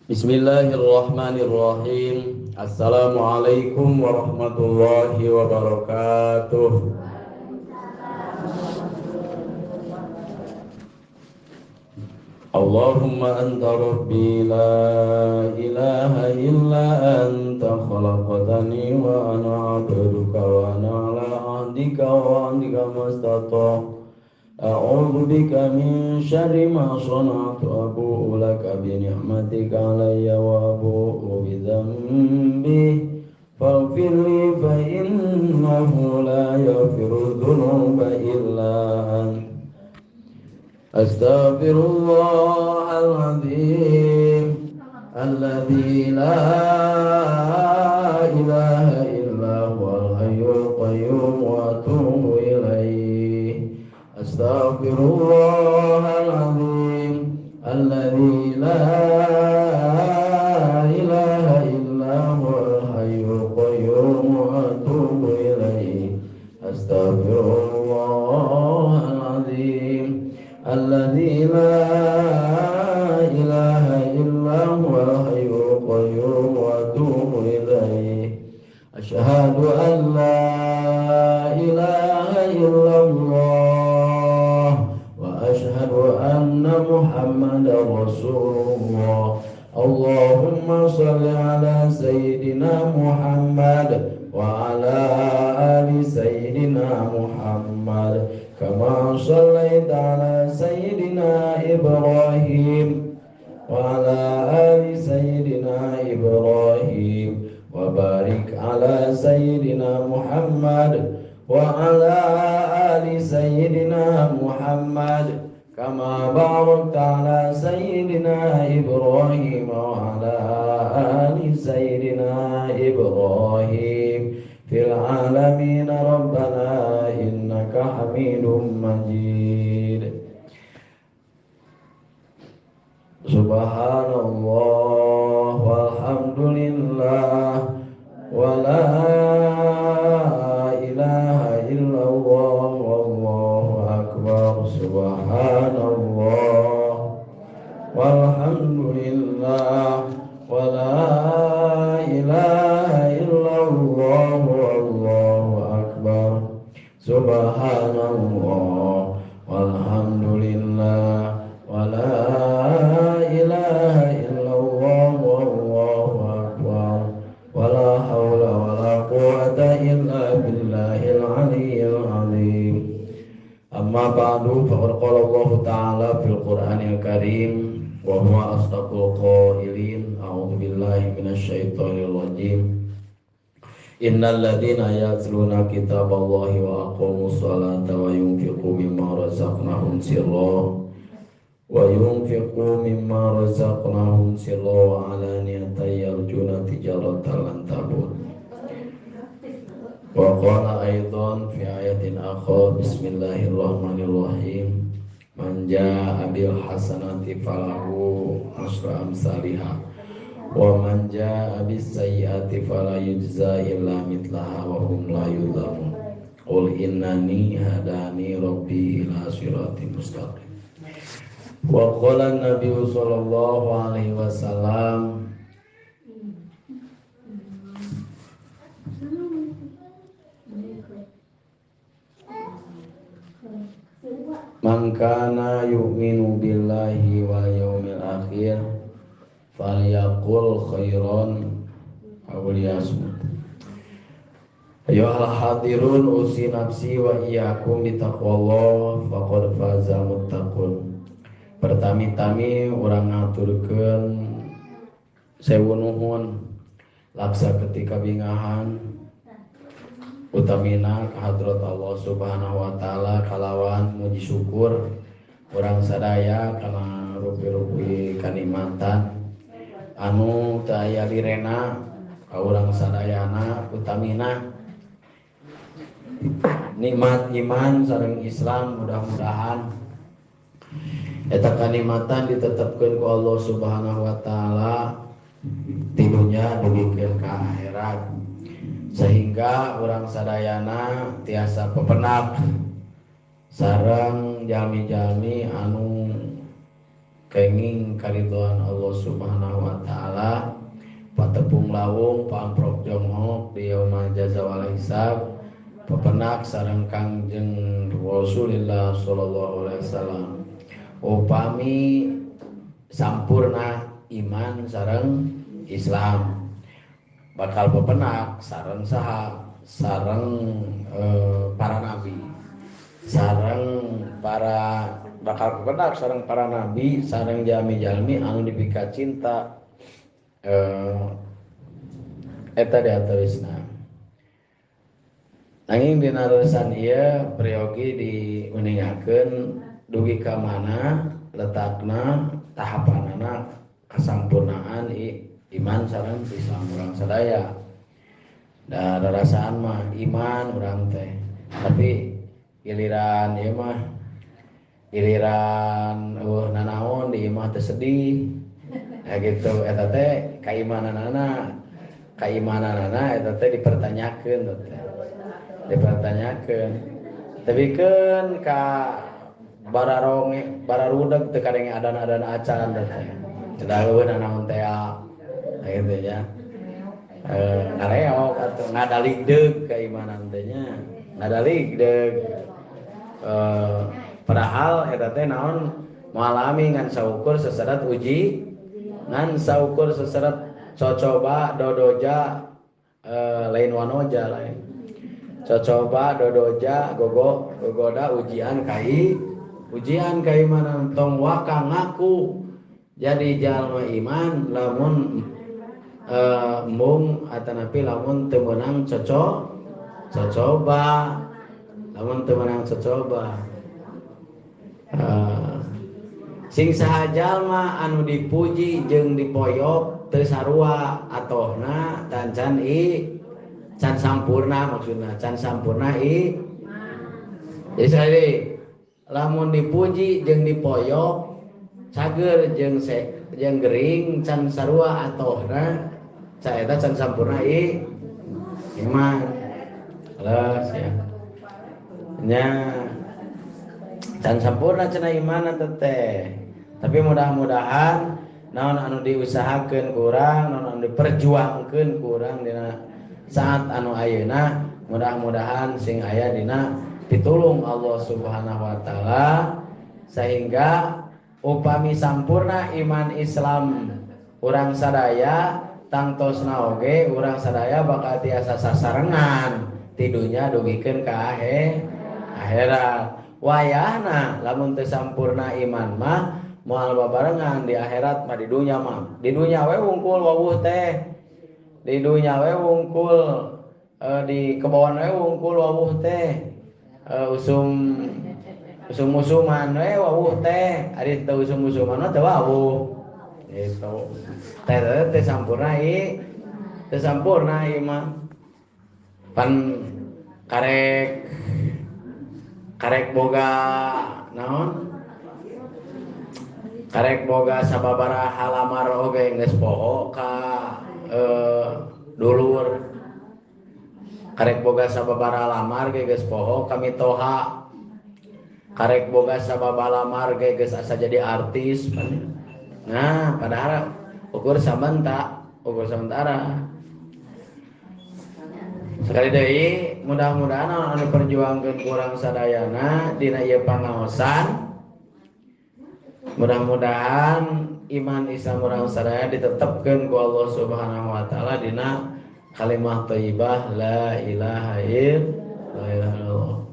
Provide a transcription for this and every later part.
Bismillahirrahmanirrahim. Assalamualaikum warahmatullahi wabarakatuh. Allahumma anta rabbi la ilaha illa anta khalaqtani wa ana abduka wa ana ala ahdika wa ahdika mastata' A'udzu bika min syarri ma sana'tu abu'u laka bi ni'matika 'alayya wa abu'u bi dzambi faghfir li fa innahu la yaghfiru dzunuba illa anta Astaghfirullahal azim alladzi la ilaha illa huwal hayyul qayyum wa atubu ilaih Astaghfirullahal azim alladzi la ilaha illa huwal hayyul qayyum wa atubu ilaih Astaghfirullahal azim الذي لا إله إلا هو الحي القيوم وأتوب إليه أشهد أن لا إله إلا الله وأشهد أن محمدا رسول الله اللهم صل على سيدنا محمد وعلى آل سيدنا محمد كما صليت على سيدنا إبراهيم وعلى آل سيدنا إبراهيم وبارك على سيدنا محمد وعلى آل سيدنا محمد كما باركت على سيدنا إبراهيم وعلى آل سيدنا إبراهيم في العالمين ربنا إنك حميد مجيد Subhanallah walhamdulillah wala ilaha illallah wallahu akbar Subhanallah walhamdulillah wala ilaha illallah wallahu akbar Subhanallah walhamdulillah wala ilaha illallah wallahu akbar wala hawla wala quwwata illa billahil aliyyil azim amma ba'du faqad qala Allah ta'ala fil Qur'anil Karim wa huwa asdaqul qailin a'udzu billahi minasy syaithanir rajim Innal ladzina yatluna kitaballahi wa aqamus salata wa yunfiqu mimma razaqnahum sirra wa alaniyatan yarjuna tijaratan lan tabur Wa qala aidan fi ayatin akhar bismillahirrahmanirrahim Man jaa'a bil hasanati falahu asyru amsalihha wa man jaa'a bis sayyi'ati fala yujza illa mithlaha wa hum la yuzlamun qul innani hadani rabbi ila siratin mustaqim wa qala an-nabiy sallallahu alaihi wasallam man kana yu'minu billahi wal yawmil akhir falyaqul khairan aw liyasmut Ayyuhal hadirun usi nafsi wa iyyakum bitaqwallah faqad faza muttaqun Pertami-tami urang ngaturkeun sewu nuhun laksa ketika bingahan utamina ka hadrat Allah Subhanahu wa taala kalawan muji syukur urang sadaya kana rupi-rupi kanikmatan anu teu aya direna ka urang sadayana utamina nikmat iman sareng Islam mudah-mudahan eta kanikmatan ditetepkeun ku Allah Subhanahu wa taala tilunya dugikeun ka akhirat sehingga urang sadayana tiasa pepenak sareng jalmi-jalmi anu kenging karidhoan Allah Subhanahu wa taala, patepung lawung pamprok jonghok di yaumul jaza wal hisab, pepenak sareng Kangjeng Rasulullah sallallahu alaihi wasallam. Upami sampurna iman sareng Islam bakal pepenak sareng saha sareng para nabi, sareng para bakal pepenak sareng para nabi, sareng jalmi-jalmi anu dipika cinta eta di atawisna. Nanging dina leresan ieu priyogi diuningakeun dugi ka mana letakna tahapanana kasampurnaan iman sareng Islam urang sadaya. Da rarasaan mah iman urang teh, tapi giliran ieu mah giliran nanaon di imah teh sedih. Ya gitu eta teh kaimananana eta teh dipertanyakeun teh. Dipertanyakeun. Tapi kan ka bararudeg teu kadenge adan-adan acan teh. Cedaeun nanaon teh gitu ya. Ngareok atuh ngadaligdeug keimanan teh nya. Ngadaligdeug. Padahal eta teh naon moalami ngan saukur seseret uji, ngan saukur seseret cocoba dodoja lain wanoja lain. Cocoba dodoja gogoda ujian keimanan tong waka ngaku jadi jalma iman lamun mung atanapi lamun teu meunang cocoba lamun teu meunang cocoba sing saha jalma anu dipuji jeung dipoyok teu sarua atohna can sampurna, maksudna can sampurna jadi sekali lamun dipuji jeung dipoyok cager jeung gering can sarua atohna caeta can sampurna iman. Alas ya nya can sampurna cenah iman teh. Tapi mudah-mudahan naon anu diusahakeun kurang, naon anu diperjuangkeun kurang dina saat anu ayeuna, mudah-mudahan sing aya dina pitulung Allah Subhanahu wa taala sehingga upami sampurna iman Islam urang sadaya tangtosna oge urang sadaya bakal tiasa sasarengan ti dunya dugikeun ka akhirat. Wayahna lamun teu sampurna iman mah moal babarengan di akhirat mah di dunya mah. Di dunya we wungkul wawuh teh. Di dunya we wungkul di kebawon we wungkul wawuh teh. Usum-usuman we wawuh teh. Ari teu usum-usuman mah teu wawuh. Gitu. Teh sampurna teu sampurna ieu mah. Pan karek boga naon karek boga sababaraha halamar oge geus poho ka dulur karek boga sababaraha lamar ge geus poho ka mitoha karek boga sababaraha lamar ge geus asa jadi artis. Nah padahal ukur sementara sekali deui mudah-mudahan anu perjuangkeun kurang sadayana dina ieu pangaosan, mudah-mudahan iman Islam urang sadaya ditetepkeun ku Allah Subhanahu wa taala dina kalimah thayyibah la ilaha illallah.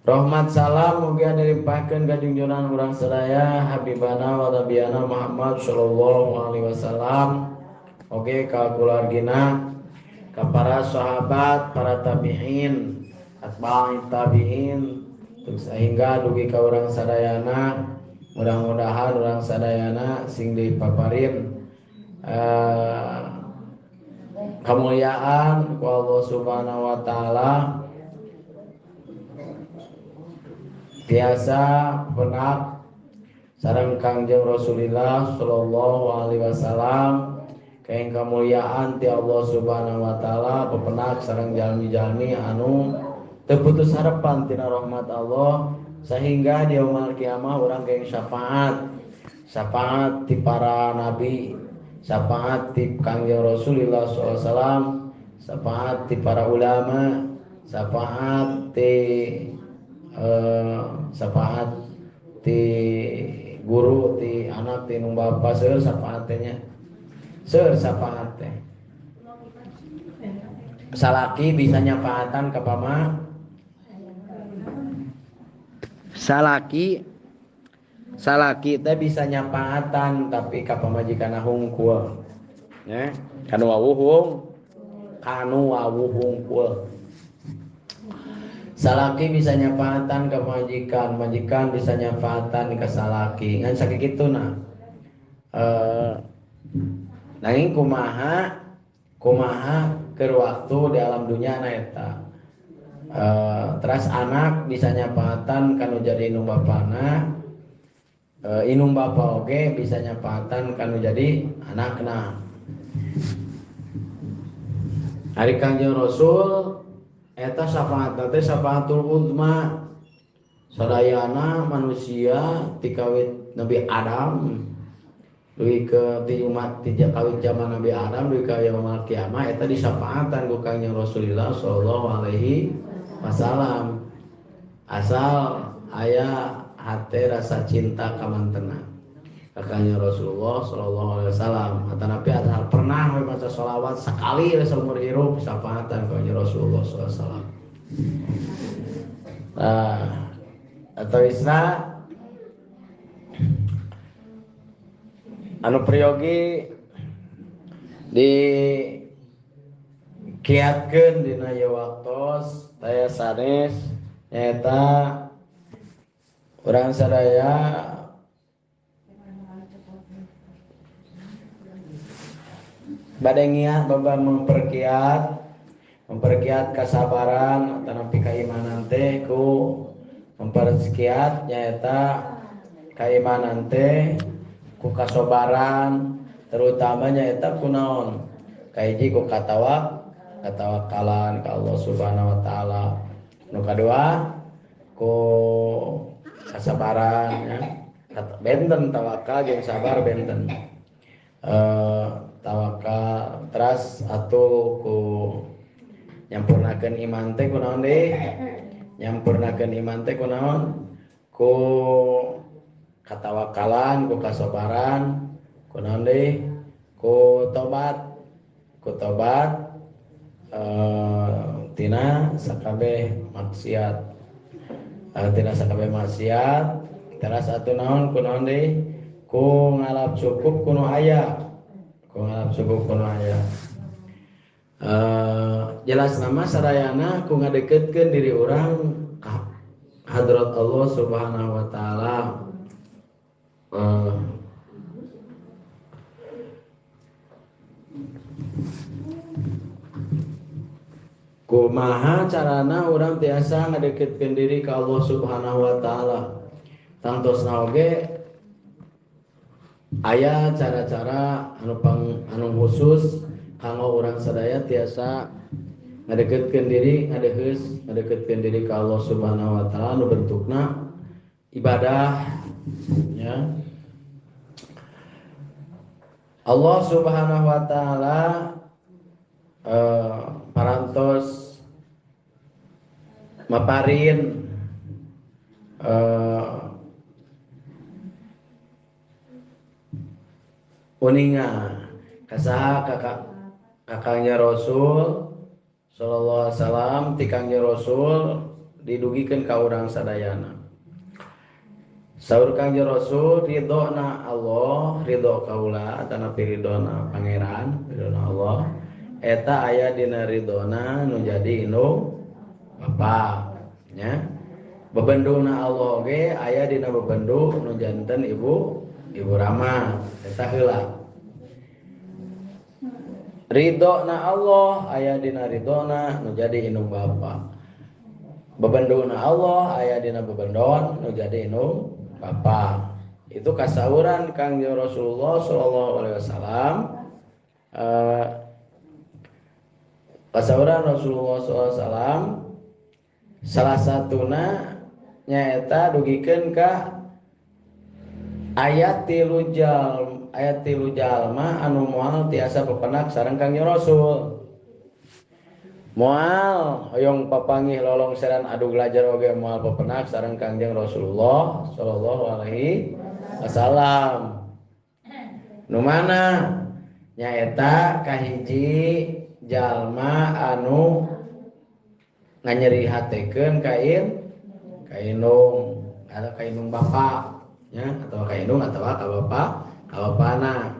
Rahmat salam mugia dilimpahkeun ka junjungan urang sadaya habibana wa nabiyana Muhammad sallallahu alaihi wasallam oge ka keluargina, ka para sahabat, para tabi'in, atba'it tabi'in, sehingga dugi ka urang sadayana. Mudah-mudahan urang sadayana sing dipaparin kemuliaan ku Allah Subhanahu wa taala biasa benak sareng Kangjeng Rasulullah sallallahu alaihi wasallam kain kemuliaan ti Allah Subhanahu wa taala pepenak sareng jalmi-jalmi anu teu putus harapan tina rahmat Allah sehingga di yaumul kiamah urang kain syafaat syafaat ti para nabi, syafaat ti Kangjeng Rasulullah SAW, syafaat ti para ulama, syafaat ti syafaat ti guru ti anak ti nung bapa seueur syafaatnya seueur syafaat teh. Salaki bisa nyafaatan ka pama salaki teh bisa nyafaatan tapi ka pamajikanna hungkul nya kanu wawuh hungkul. Salaki bisa nyafaatan ke majikan, majikan bisa nyafaatan ke salaki. Ngan sakituna. Nanging kumaha ke waktu di alam dunia na eta. Terus anak bisa nyafaatan kanu jadi inung bapana. Inung bapa oge bisa nyafaatan kanu jadi anakna. Hari Kanjeng Rasul eta syafaat teh syafaatul uzma sadayana manusia ti kawit Nabi Adam duwi ke ti umat ti kawit zaman Nabi Adam duwi ka yaumul kiamah eta disyafaatan ku Kanjeng Rasulullah sallallahu alaihi wasallam asal aya hate rasa cinta ka mantena ka Kanjeng Rasulullah sallallahu alaihi wasallam atanapi asal pernah we maca sholawat sakali seumur hirup syafaatan ka Kanjeng Rasulullah sallallahu alaihi wasallam. Atau isna anu priyogi di kiatkeun dina ieu waktos taya sanes nyaeta urang sadaya badengiat baba memperkiat kesabaran atanapi keimanan teh ku memperkiat nyaeta keimanan teh ku kasabaran terutama nyaeta kunaon kahiji ku katawakalan ka Allah Subhanahu wa taala. Nu kadua ku kasabaran ya. Benten tawakal jeung sabar benten. Tawakal teras atuh ku nyampurnakeun iman teh kunaon deui? Nyampurnakeun iman teh kunaon? Ku katawakalan, ku kasabaran, kunaon deui? Ku tobat tina sakabeh maksiat. Tina sakabeh maksiat, teras atuh naon kunaon deui? Ku ngalap cukup kuno aya. Jelas nama sadayana ku ngadeketkeun diri orang ka hadrat Allah Subhanahu wa taala. Kumaha carana urang tiasa ngadeketkeun diri ka Allah Subhanahu wa taala. Tangtosna oge aya cara-cara anu khusus kanggo urang sadaya tiasa ngadeketkeun diri ka Allah Subhanahu wa taala nu bentukna ibadah ya. Allah Subhanahu wa taala parantos maparin uninga kasaha kakangnya Rasul sallallahu alaihi wasallam ti Kangjeng Rasul didugikeun ka urang sadayana. Saur Kangjeng Rasul ridona Allah, ridho kaula atanapi ridona pangeran, ridona Allah eta aya dina ridona nu jadi indung bapa nya. Bebenduna Allah ge aya dina bebendu nu janten ibu rama eta heula. Ridona Allah aya dina ridona nu jadi indung bapa. Bebenduna Allah aya dina bebendon nu jadi indung bapa. Itu kasauran Kangjeng Rasulullah sallallahu alaihi wasallam. Kasauran Rasulullah sallallahu alaihi wasallam salah satuna nyaeta dugikeun ka ayat tilu jalma anu moal tiasa pepenak sareng Kangjeng Rasul. Moal hoyong papanggih lolong seran adu belajar oge moal pepenak sareng Kangjeng Rasulullah sallallahu alaihi wasallam. Nu mana nyaeta kahiji jalma anu nganyerihatekeun kainung atau kainung bapak ya atau kainung atau ka bapak ka bapana.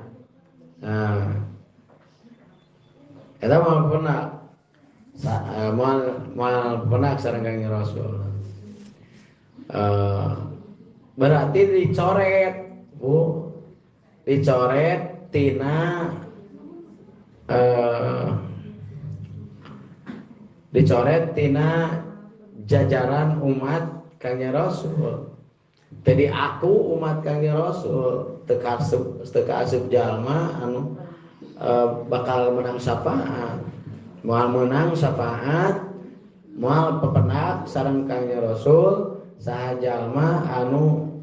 Nah, eta mah penak mal penak sareng Kangjeng Rasul. Berarti dicoret tina jajaran umat Kangjeng Rasul. Jadi aku umat Kangjeng Rasul teu asup jalma anu bakal menang syafaat. Moal menang syafaat, moal pepenak sareng Kangjeng Rasul saha jalma anu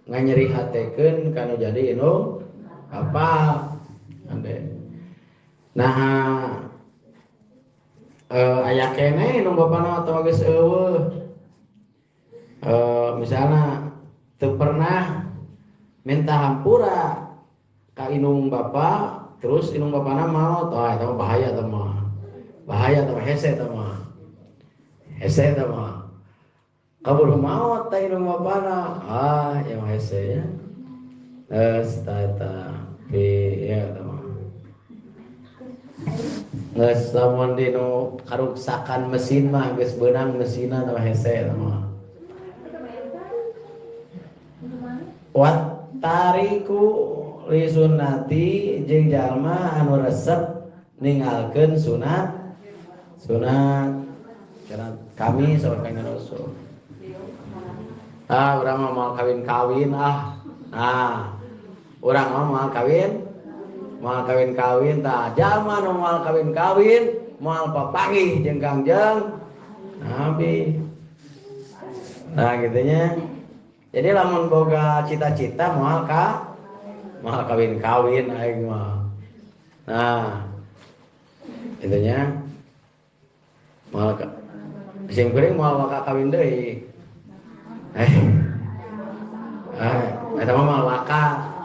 nganyerihatekeun kana jadi inu apa ande. Nah, aya keneh nu bapana atawa geus eueuh. Misalna teu pernah minta hampura ka inung bapa, terus inung bapana maot, eta mah bahaya teh mah. Bahaya teh hese teh mah. Hese teh mah. Kabul maot teh inung bapana. Ya mah hese ya. Eta ya teh mah. Geus lamun dinu karuksakan mesin mah geus beunang mesinna teh hese teh mah. Wat tariku li sunnati jeung jalma anu resep ninggalkeun sunat karena kami sahabat Kangjeng Rasul. Urang mah moal kawin-kawin urang mah moal kawin tah jalma nu moal kawin-kawin moal papanggih jeung Kangjeng Nabi. Nah gitunya. Jadi lamun boga cita-cita moal kawin-kawin aing mah. Nah, itunya moal sing kuring moal waka kawin deui. Eta mah moal waka.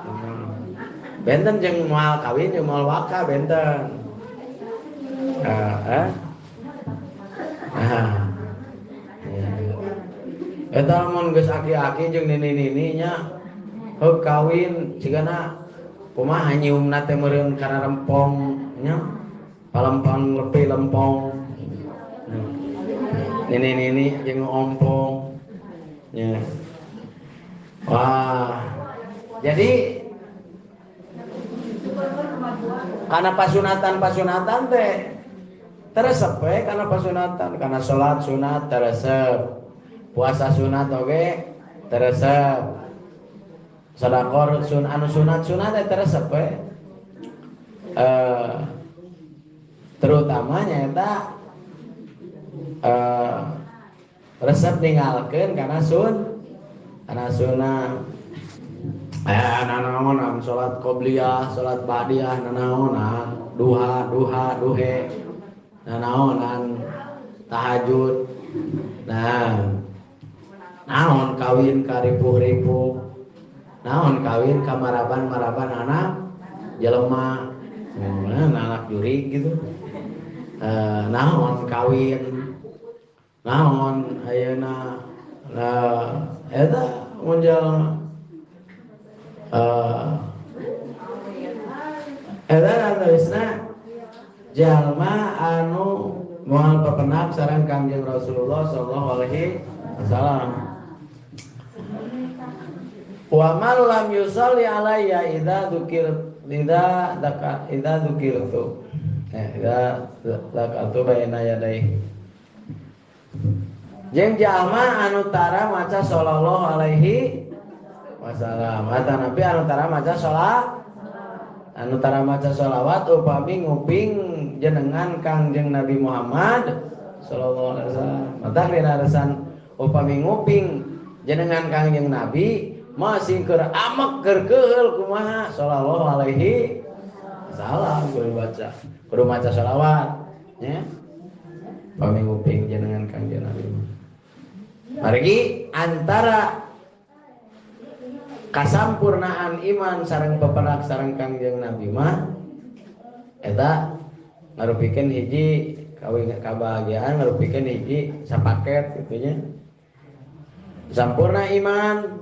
Benten jeung moal kawin jeung moal waka benten. Eta mun geus aki-aki jeung nini-nini nya heug kawin cigana kumaha nyiumna teh meureun kana rempong nya palempang lepi lempong nini-nini jeung ompong nya. Wah, jadi kana pasunatan teh teresep we kana pasunatan, kana salat sunat teresep, puasa sunat oge teresep, sedekah anu sunat teh teresep we. Terutama nyaeta resep ninggalkeun kana sunat. Nanaon salat qobliyah, salat ba'diyah, nanaonan duhe, nanaonan tahajud. Nah, naon kawin ka ripuh-ripuh, naon kawin ka maraban anak jelema, anak juri gitu. Naon kawin, naon ayeuna eta mun jalma eta tulisna jalma anu moal pepenak sareng Kangjeng Rasulullah sallallahu alaihi wasallam. Wa man lam yusalli alayya idza dzukirtu zakatu baina yadayhi. Jeung jalma anu tara maca sallallahu alaihi wasallam. Ata nabi anu tara maca sholawat upami nguping jenengan Kangjeng Nabi Muhammad sallallahu alaihi wasallam. Mata dina resan upami nguping jenengan Kangjeng Nabi masih keur amek keur keheul kumaha sallallahu alaihi wasallam kudu maca shalawat nya paminguping jenengan Kangjeng Nabi. Margi antara kasampurnaan iman sareng pepenak sareng Kangjeng Nabi mah eta ngarupikeun hiji kabahagiaan, ngarupikeun hiji sapaket kitu nya. Sampurna iman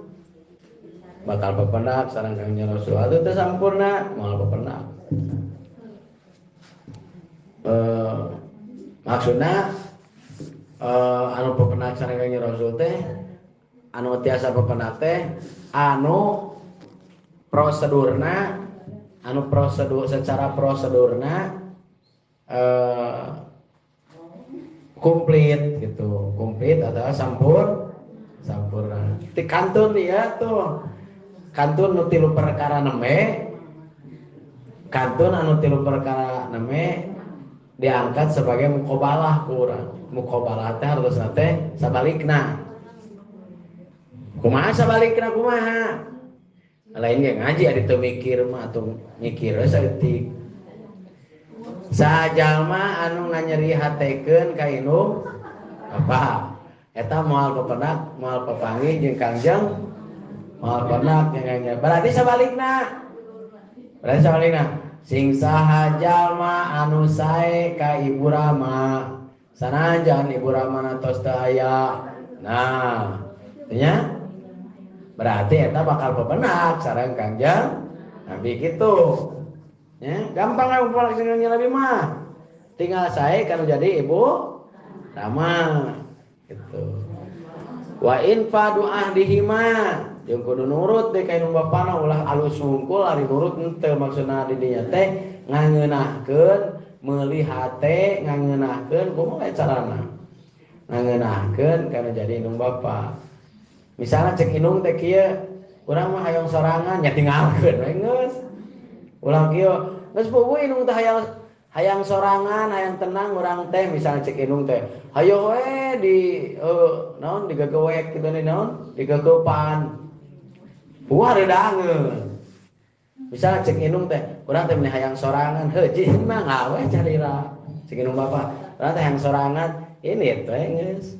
bakal pepenak sareng Kangjeng Rasul. Atuh teu sampurna moal pepenak. Maksudna anu pepenak sareng Kangjeng Rasul teh anu tiasa pepenak teh anu prosedurna secara prosedurna komplit gitu, komplit atau sampurna. Ti kantun dia tuh kantun nu tilu perkara neme, kantun anu tilu perkara neme diangkat sebagai mukobalah kurang. Mukobalah teh harusna teh sabalikna. Kumaha sabalikna kumaha? Lain ge ngaji ari teu mikir mah atuh mikir saeutik. Sajalma anu nganyeri hatekeun ka indung apa? Eta moal pepenak, moal pepanggih jeung Kangjeng moal penak yang berarti sabalikna. Berarti sabalikna. Sing saha jalma anu sae ka Ibu Rama, sanajan Ibu Rama tos teu aya. Nah, nya berarti eta bakal pepenak sareng Kangjeng Nabi gitu. Ya, gampang lah pepenak sareng Nabi mah. Tinggal sae kan jadi Ibu Rama gitu. Wa in fadu ahdihima jeung kudu nurut deh ka indung bapana ulah alus hungkul ari nurut henteu maksudna di dinya teh ngangeunahkeun meuli hate ngangeunahkeun kumaha carana ngangeunahkeun kana jadi indung bapa. Misalnya cek indung teh kieu urang mah hayang sorangan nya tinggalkeun we geus. Ulang kieu geus puguh indung teh hayang sorangan, hayang tenang urang teh misalnya cek indung teh. Hayo we di naon digegewek kitu naon digegeupan. Puguh redangeun. Misalnya cek indung teh urang teh meni hayang sorangan, heuh mah ngawe carira. Cek indung bapa, urang teh hayang sorangan, ini teh geus.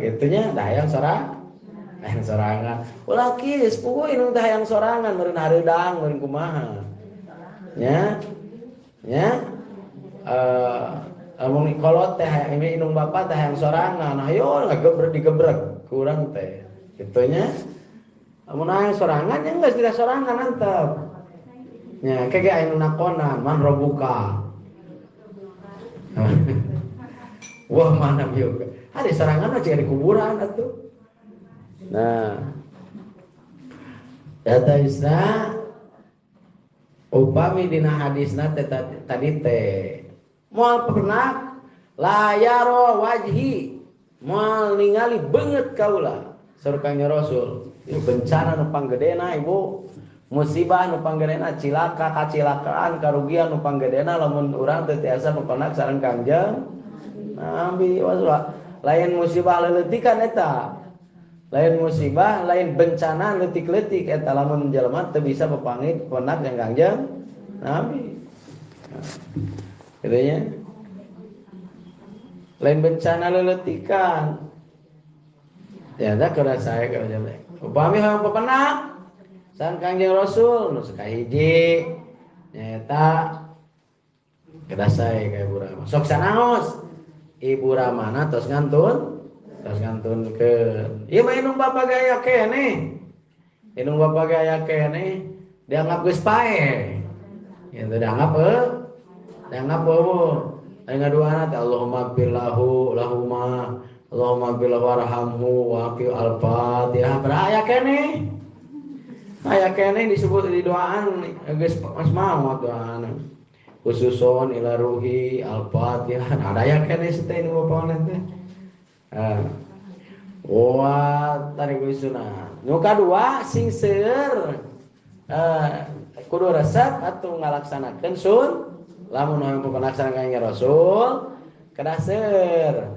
Gitunya da hayang sorangan. Ulah kieu puguh indung teh hayang sorangan meureun hareudang meureun kumaha. Nya amun kolot teh hayang indung bapa teh hayang sorangan, hayo ngagebrek digebrek ku urang teh. Kitunya amun hayang sorangan nya geus tidak sorangan antep. Nya kege anu nakonan man robuka. Wah mana bieu. Hari sorangan mah cek di kuburan atuh. Nah. Data isna upami dina hadisna tadi teh moal pernah layaro wajhi moal ningali beungeut kaula saur Kangjeng Rasul. Ieu bencana nu panggedena Ibu, musibah nu panggedena, cilaka kacilakaan karugian nu panggedena lamun urang teu tiasa pepenak sareng Kangjeng Nabi. Lain musibah leuletikan eta. Lain musibah, lain bencana leutik-leutik eta lamun jelema teu bisa pepanggih pepenak jeung Kangjeng Nabi. Gitu nya. Lain bencana leuletikan. Ya da keur sae keur jelema. Upami hoyong pepenak sareng Kangjeng Rasul nu sakahiji nyaeta kedah sae ka Ibu Rama. Sok sanaos Ibu Ramana tos ngantunkeun. Ieu mah indung bapa gaya keneh. Indung bapa gaya keneh dianggap geus pae. Ya teu dianggap eueuh. Aya ngaduana teh Allahumma billahu lahuma Allahumma billahu warhamhu wa aqi al-Fatihah. Beraya keneh. Aya keneh disebut di doaan geus mau doana. Khususon ila ruhi al-Fatihah. Ada aya keneh teh nu bapa teh. Wah, tarik wisuna. Nu kadua sing seueur kudu resep atuh ngalaksanakeun sun lamun hoyong pepenak sareng Kangjeng Rasul kedah seueur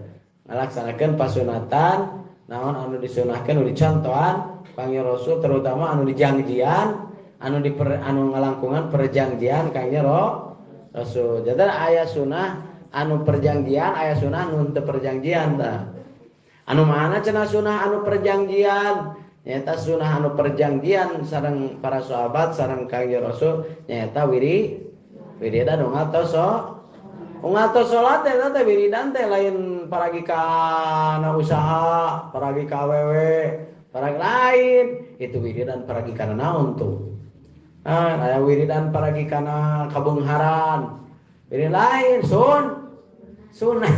ngalaksanakeun pasunatan naon anu disunahkeun nu dicontohan Kangjeng Rasul terutama anu dijangjian anu ngalangkungan perjanjian Kangjeng Rasul. Jadi aya sunah anu perjanjian, aya sunah anu teu perjanjian tah. Anu mana cenah sunah anu perjanjian? Nyaeta sunah anu perjanjian sareng para sahabat sareng Kangjeng Rasul nyaeta wiridan ngatos salat teh wiridan teh lain paragi kana usaha, paragi ka awewe, paragi lain. Itu wiridan paragi kana naon tuh? Aya wiridan paragi kana kabeungharan. Wiridan lain sunah.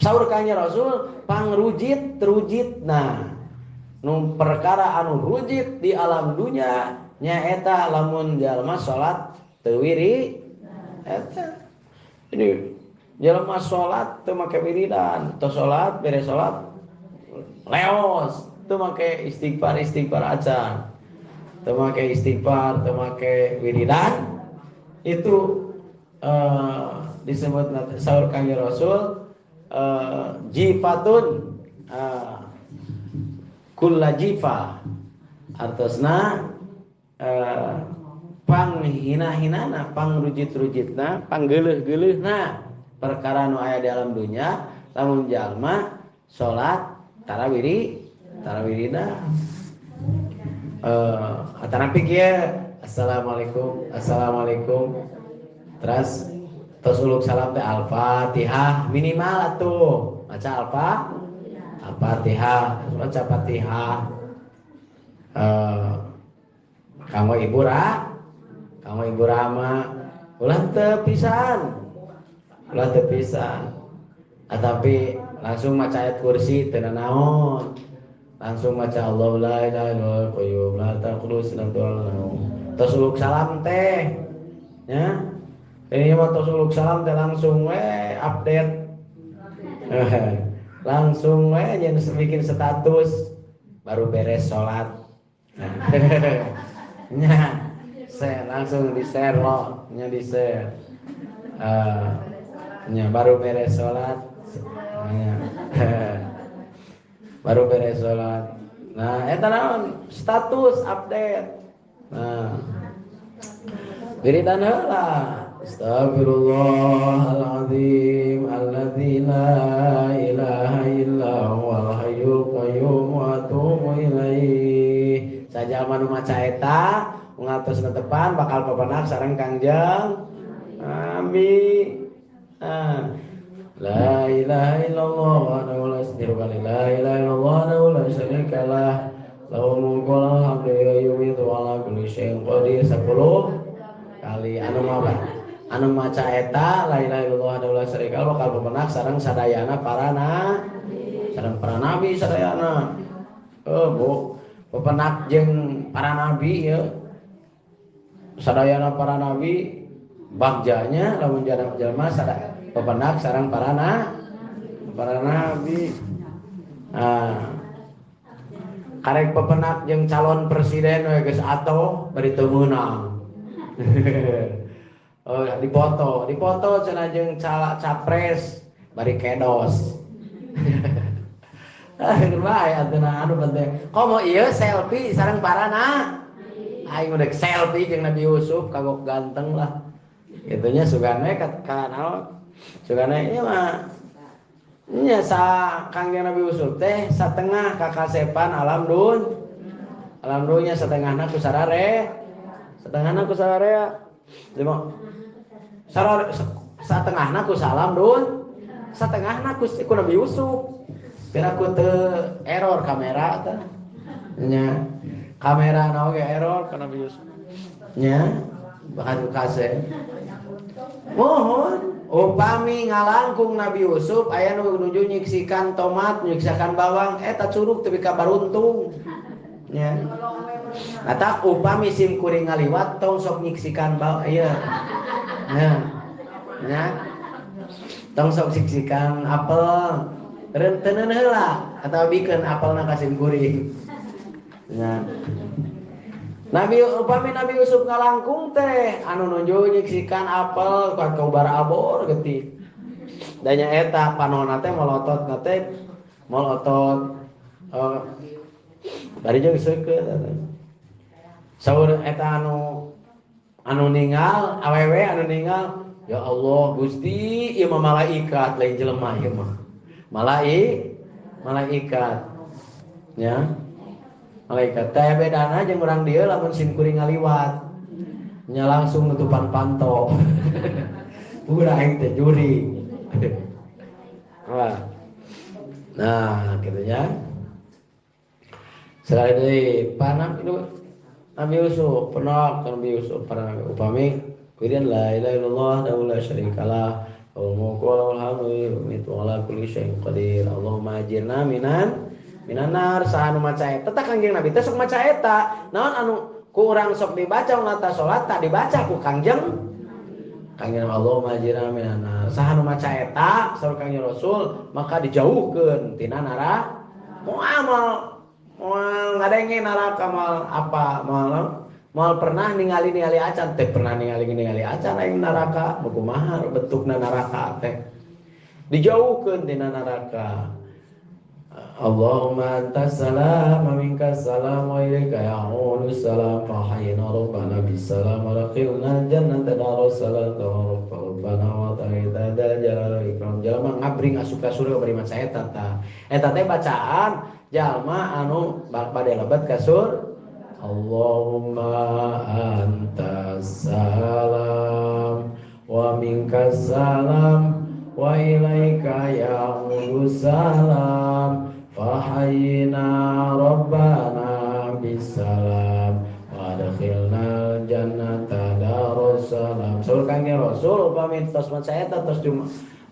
Saur Kangjeng Rasul pangrujit terujit. Nah, nu perkara anu rujit di alam dunya nyaeta lamun jalma salat teu wiri eta. Jadi jalma salat teu make wiridan, teu salat beres salat leos, teu make istighfar acan. Teu make istighfar, teu make wiridan itu disebut saur Kangjeng Rasul jifatun kulla jifa artosna panghina-hinana, pangrujit-rujitna, panggeuleuh-geuleuhna perkara nu aya di alam dunya lamun jalma salat tarawirina atanapi kieu assalamualaikum terus uluk salam teh al-fatihah minimal atuh maca al-fatihah maca fatihah kanggo ibu Rama ulah teu pisan tapi langsung maca ayat kursi teu naon langsung maca Allahu la ilaha illallahul qayyum la ta'khudhuhu sinatun wa la naum tos uluk salam teh nya ini mah tos uluk salam teh langsung update langsung jangan bikin status baru beres sholat nya share langsung di share loh nya di share nya baru beres sholat baru beres sholat. Nah eta naon status update. Nah wiridan heula Astaghfirullahaladzim alladzi la ilaha illa huwal hayyul qayyum wa atubu ilaih. Sajalma nu maca eta ngatos netepan bakal papanak sareng Kangjeng Nabi. La ilaha illallah wahdahu la syarika lahu la ilaha illallah wahdahu la syarika lahu lahul mulku wa lahul hamdu wa yumiitu wa ala kulli syai'in qadir 10 kali anu maca eta la ilaha illallah wahdahu la syarika lahu bakal papanak sareng sadayana para nabi sadayana. Bu papanak jeung para nabi ya. Sadayana para nabi bagjanya lamun jalma sadaya papanak sareng para nabi. Karek papanak jeung calon presiden we geus atoh bari teu meunang. Oh, dipoto cenah jeung capres bari kedos. Bae atuh anu penting. Komo ieu selfie sareng para aing udah selfie jeung Nabi Yusuf kagok ganteng lah. Itunya sugane ka naon? Sugane ieu mah nya sa Kangjeng Nabi Yusuf teh satengah kakasepan alam dunya satengahna ku sarare. Satengahna ku sarare. Lima satengahna ku salam satengahna ku Nabi Yusuf. Kira ku teu error kamera teh. Nya kamera na oge error ka Nabi Yusuf. Nya bahan kase. Mohon upami ngalangkung Nabi Yusuf aya nu nuju nyiksikan tomat, nyiksikan bawang eta curug teu ka baruntung. Nya. Eta upami sim kuring ngaliwat tong sok nyiksikan bawang ieu. Nya. Tong sok nyiksikan apel. Renteneun heula atawa bikeun apelna ka sim kuring. Nya. Upami Nabi Yusuf ngalangkung teh anu nuju nyiksikan apel ka ubar abor geutik. Da nya eta panonna teh molotot bari jeung seukeut saur eta anu ningal awewe anu ningal ya Allah Gusti ieu mah malaikat lain jelema ieu mah malaikat ya malaikat teh bedana jeung urang dieu lamun sim kuring ngaliwat nya langsung nutupan panto ulah aing teh juri nah gitu ya sekali deui panam itu Nabi Yusuf pernah Nabi Yusuf para upami kemudian la ilaha illallah la syarikalah wal mulku wal hamdu wa ala kulli syai'in qadir Allahumma ajirna minan nar sahanu maca eta tah Kangjeng Nabi teh sok maca eta naon anu ku urang sok dibaca ngata salat tak dibaca ku Kangjeng Allahumma ajirna minan nar sahanu maca eta saur Kangjeng Rasul maka dijauhkeun tina neraka moal ngadenge neraka mal apa mal pernah ningali acan teh pernah ningali acan aing neraka kumaha bentukna neraka teh dijauhkeun tina neraka Allahumma antas salam wa minkas salam wa ilaika ya'udu salam fa hayyina rabbana bis salam wa laqina jannata darussalam rabbana wa ta'ala dal jalal ikram jalma ngabring asup ka surga bari maca eta teh bacaan jalma anu bade lebat ka sur Allahumma antas salam wa minkas salam wa ilaika ya'udu salam fahayyina rabbana bisalam wa adkhilna jannata darussalam saur Kangjeng Rasul upami tos maca eta tos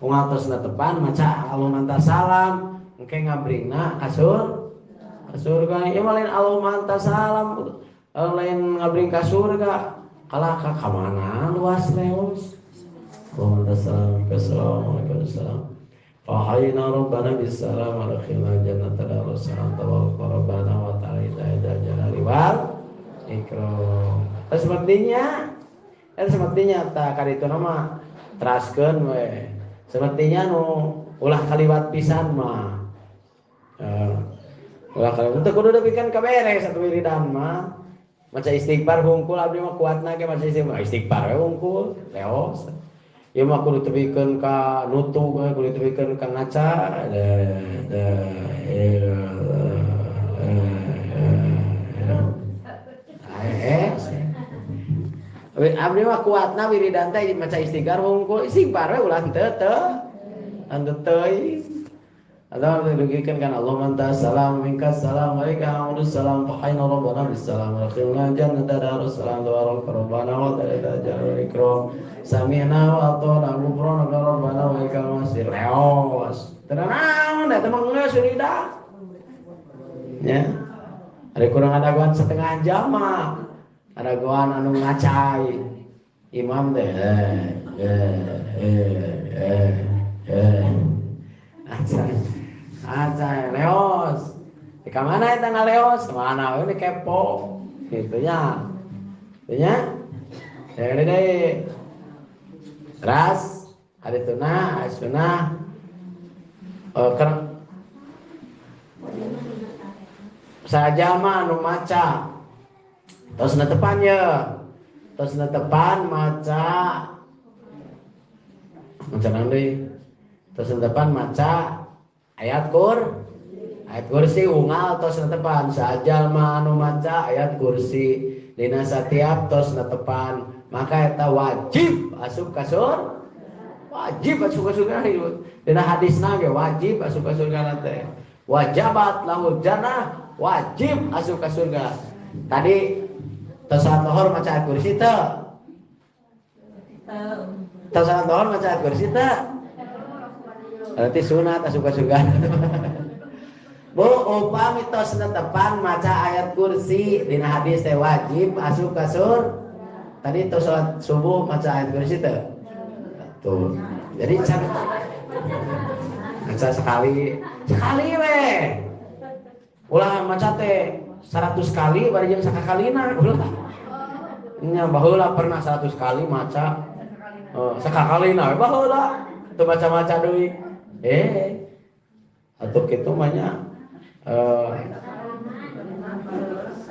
ngatosna tepan maca Allahumma antas salam engke ngabringna ka surga ieu mah lain Allahumma antas salam lain ngabring ka surga kalah ka mana luas leos Allahumma antas salam assalamualaikum warahmatullahi Fahayyina rabbana bisalam wa adkhilna jannata darussalam tabaraka rabbana wa ta'ala jalali wal ikram. Sepertinya ta kaditu nama teraskeun we. Sepertinya nu ulah kaliwat pisan mah. Ulah kaliwat teu kudu deukeun ka beres satu wiridan mah. Maca istighfar hungkul abdi mah kuatna ge maca istighfar we hungkul leos. Ieu mah kudu tepikeun ka nutu kudu tepikeun ka ngaca abdi mah kuatna wiridan teh maca istighfar hungkul istighfar we ulah teu teuing Allah mendugikan kan Allah mantas salam minkas salam alaika alaikum salam fahaina rabbana bisalam wa khilna jannata darussalam wa rabbana wa ta'ala jalal ikram sami'na wa ata'na ghufranaka rabbana wa ilaikal masir leos tenang da teh geus surida nya ada kurang adaguan setengah jam mah adaguan anu ngacai imam teh acai leos di kamana eta ngaleos mana we kepo gitunya ya deui ras hadituna sunah saja mah anu maca tos netepan ya tos netepan maca nang deui tos netepan maca ayat kursi unggal tos netepan sajal mah anu maca ayat kursi dina satiap tos netepan maka eta wajib asup ka surga dina hadisna ge wajib asup ka surga teh wajabat lahul jannah wajib asup ka surga tadi tos salat lohor maca ayat kursi teh tos salat lohor maca ayat kursi teh berarti sunat asup ka surga. Bu upami tos netepan maca ayat kursi dina hadis teh wajib asup ka surga. Tadi tos salat subuh maca ayat kursi teh. Tuh. Jadi maca sekali we. Ulah maca teh 100 kali bari jeung sakakalina ulah. Nya baheula pernah 100 kali maca sakakalina we baheula teu maca-maca deui. Atau kitu mah nya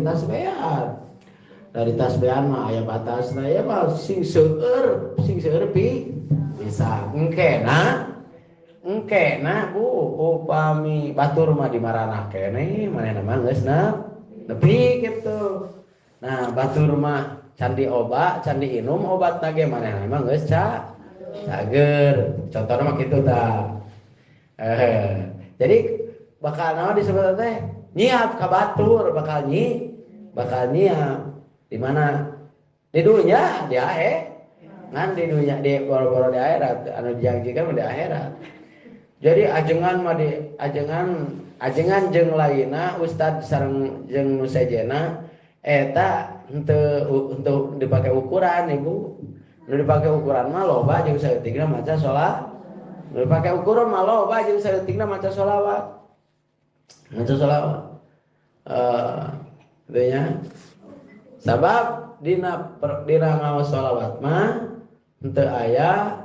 lagi tasbihan. Dari tasbihan mah aya batasna ya mah sing seueur bisa engkena Bu upami batur mah dimarana keneh manehna mah geus nepi gitu. Nah batur mah can diobat can diinum obat nage manehna mah geus cager. Contohna mah kitu tah. Jadi bakal naon disebut teh nyiap ka batur bakal nyiap di mana di dunia di ngan di dunia di boro-boro di akhirat anu dijanjikan di akhirat. Jadi ajengan mah di ajengan jeung laina ustad sareng jeung nu sejena eta henteu dipake ukuran Ibu. Nu dipake ukuran mah loba jeung saeutikna maca salat. Nu dipake ukuran mah loba jeung saeutikna maca sholawat. Maca sholawat. Intinya sabab dina ngaos sholawat mah henteu aya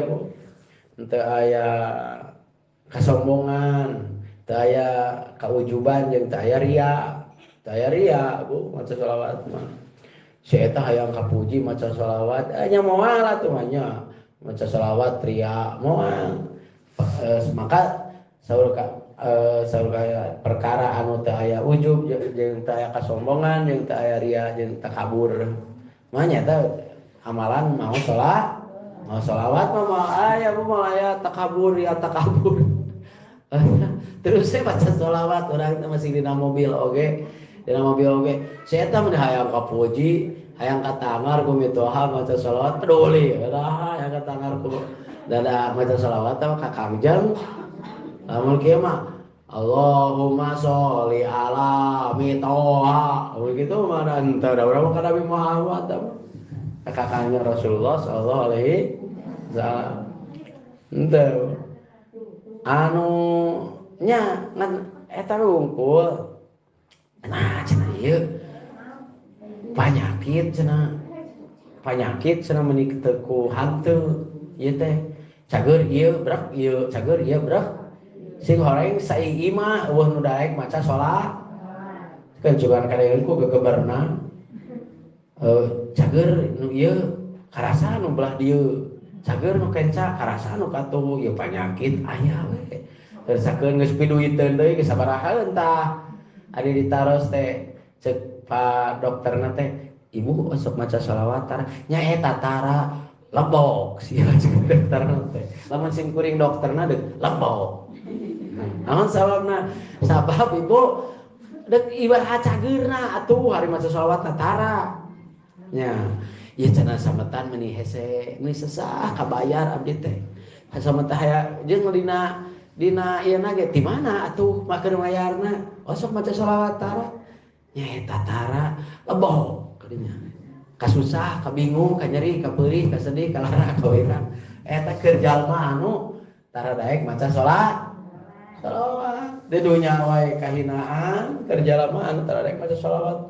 Bu. Henteu aya kasombongan, teu aya kaujuban jeung teu aya ria Bu maca sholawat mah. Si eta hayang kapuji maca sholawat nya moal atuh nya maca sholawat ria moal. Maka saur perkara anu teu aya ujub jeung teu aya kasombongan jeung teu aya ria jeung takabur mah nyata amalan mau sholawat mah aya takabur ya takabur. Terus saya baca sholawat urang teh masih dina mobil oge saya teh mun hayang kapuji hayang katangar ku mitoha maca sholawat peduli hayang katangar ku dada maca sholawat teh kakangjeng lamun kieu mah Allahumma sholli ala mitoha begitu mah henteu da urang ka Nabi Muhammad kakaknya Rasulullah sallallahu alaihi wasallam henteu anu nya ngan eta wungkul nah cenah ieu panyakit cenah meuni ku hanteu ieu teh cager ieu brak sing horeng saigi mah eueuh nu daek maca sholat kan cuman kadeun ku gegeberna cager nu ieu karasa nu belah dieu cager nu kenca karasa nu katuh ieu panyakit aya we tersakeun geus piduiteun deui geus sabaraha entah adi ditaros teh ceuk Pak dokterna teh ibu sok maca sholawat tara nya eta tara lebok sia ceuk dokterna teh lamun sing kuring dokterna deuk lebok. Namun sabab ibu dek ibarat cagerna atuh hari maca sholawat tara nya ieu cenah sametan meuni hese meuni sesah kabayar abdi teh sametan aya jeung dina ieu na ge di mana atuh maker mayarna sok maca sholawat tara nya eta tara lebok kadinya kasusah kabingung kanyeri kapeulih kasedih kalara kawirang eta keur jalma anu tara daek maca sholawat di dunia wae kahinaan kerja lama anu tara daek maca sholawat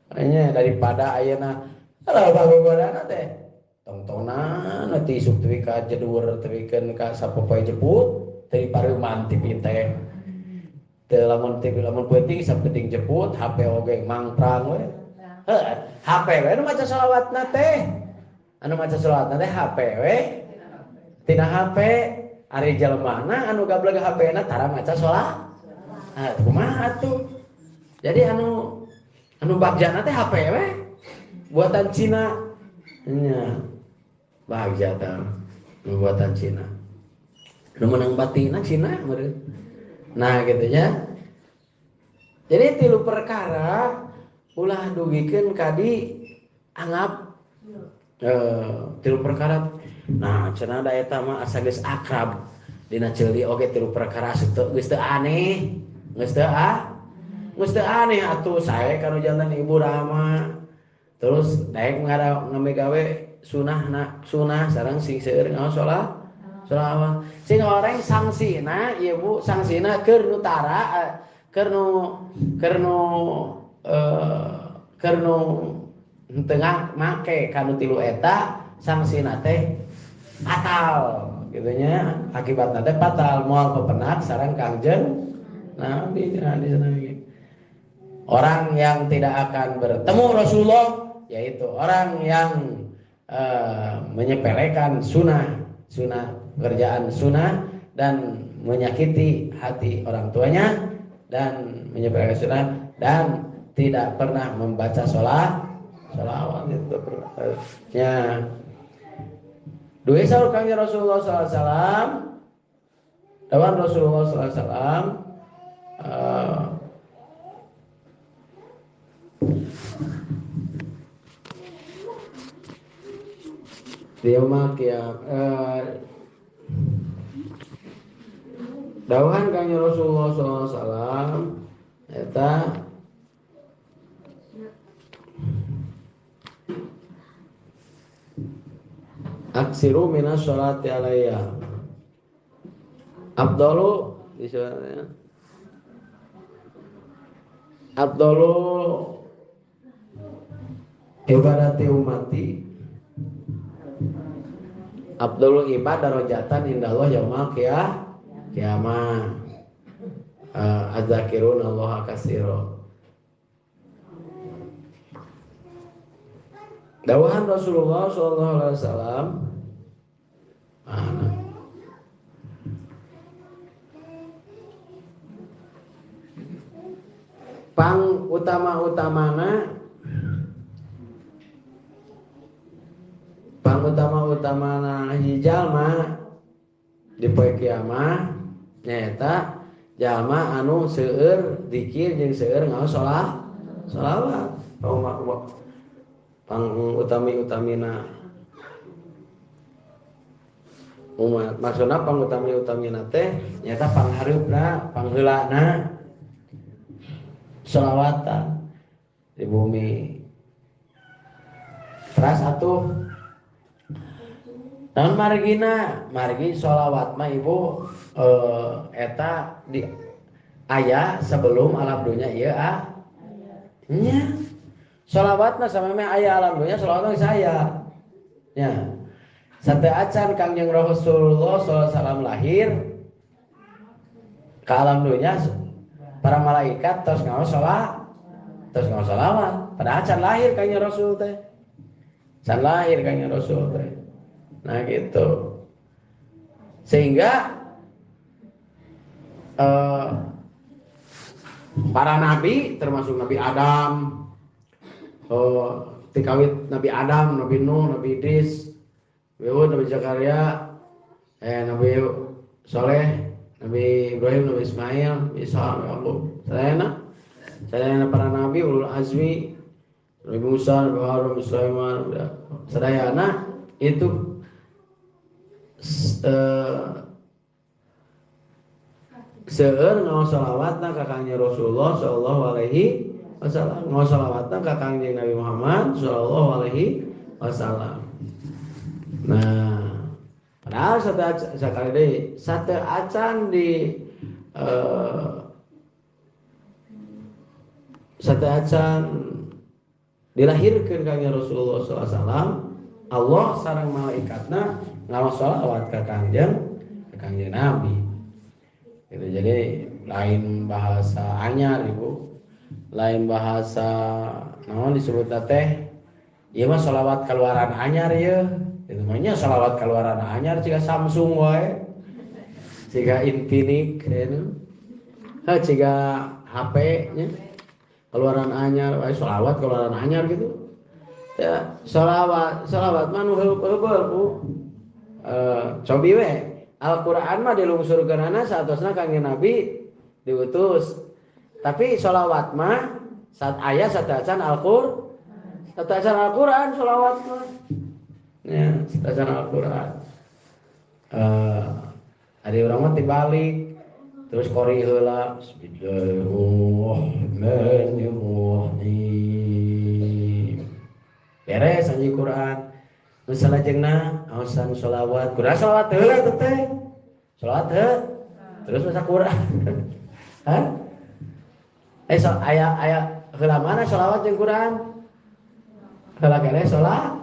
makanya daripada ayeuna bagogodana teh tongtonan ti isuk teuing ka jedur teuwikeun ka sapopoe jeput teu pareuman ti teh teu lamun peuting sapenting jeput HP oge mangprang we HP we anu maca sholawatna teh HP we tina HP ari jelmana anu gableg HP-na tara maca sholat. Kumaha atuh? Jadi anu bagjana teh HP we buatan Cina. Nya bagja teh buatan Cina. Nu menang batina Cina meureun. Nah gitu nya. Jadi tilu perkara ulah dugikeun kadi anggap tilu perkara. Nah cenah da eta mah asa geus akrab dina ceuli oge tilu perkara geus teu aneh geus teu aneh atuh sae kanu jantan ibu rama terus daek ngamegawe sunah sareng sing seueur ngaos sholawat sing horeng sangsina ieu Bu sangsina keur nu tara keur nu tengah make kanu tilu eta sangsina teh fatal gitunya akibatna teh fatal moal pepenak sareng Kangjeng Nabi sana Orang yang tidak akan bertemu Rasulullah yaitu orang yang menyepelekan sunnah pekerjaan sunnah dan menyakiti hati orang tuanya dan menyepelekan sunnah dan tidak pernah membaca sholawat itu ya. Dua sahur kanjeng Rasulullah SAW, dawan Rasulullah SAW, dia makia dawan kanjeng Rasulullah SAW, eta aksiru minas sholati alayya afdalu disuratnya afdalu ibadati umati afdalu ibadah rojatan indallah yaumil qiyamah adzakirun Allah katsira. Dawahan Rasulullah SAW pang utama-utamana jalma di poe kiamah nyaeta jalma anu seueur dzikir jeung seueur ngaos sholawat pang utamina umat maksudna pang utamina teh nyata panghareupna pangheulana sholawatan di bumi. Teras atuh naon margi sholawat mah ibu eta di aya sebelum alam dunya ieu nya. Sholawat mah sama mah aya alam dunya sholawat mah saya. Ya. Sate acan Kangjeng Rasulullah SAW lahir ke alam dunya para malaikat terus ngaos sholawat. Pada acan lahir Kangjeng Rasul teh. Can lahir Kangjeng Rasul teh. Nah gitu. Sehingga para nabi termasuk Nabi Adam, tikawit Nabi Adam, Nabi Nuh, Nabi Idris, Nabi Zakaria, Nabi Soleh, Nabi Ibrahim, Nabi Ismail, Nabi Ishaq, Nabi Yaqub. Sadayana para nabi ulul azmi, Nabi Musa, Nabi Harun, Nabi Sulaiman, sadayana itu seueur ngaos shalawatna ka Kangjeng Rasulullah sallallahu alaihi wasallam, ngaos shalawatna ka Kangjeng Nabi Muhammad sallallahu alaihi wasallam. Nah, padahal sate acan dilahirkeun Kangjeng Rasulullah sallallahu alaihi wasallam, Allah sareng malaikatna ngaos shalawat ka Kangjeng Nabi. Gitu, jadi lain bahasa anyar ibu, lain bahasa naon disebut teh ieu mah sholawat kaluaran anyar ya. Itu mah sholawat kaluaran anyar ciga Samsung wae, ciga Infinix ciga HP nya kaluaran anyar wae sholawat kaluaran anyar gitu ya. Sholawat mah nu heup-heupeul Bu. Cobi we Al-Quran mah dilungsurkeunana saatosna Kangjeng Nabi diutus. Tapi sholawat mah saat aya satacan Al-Quran sholawat mah. Ya, satacan Al-Quran. Ari urang mah tibalik. Terus qori heula Bismillahirrahmanirrahim. Beres anji Quran. Nu salajengna aosan sholawat. Kudu sholawat heula teh teh. Sholawat heuh. Terus maca Quran. Hah? Aya heula mana sholawat jeung Quran? Heula keneh sholawat.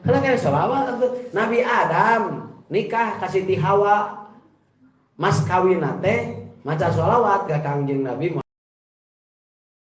Heula keneh sholawat Nabi Adam nikah ka Siti Hawa. Mas kawinna teh maca sholawat ka Kangjeng Nabi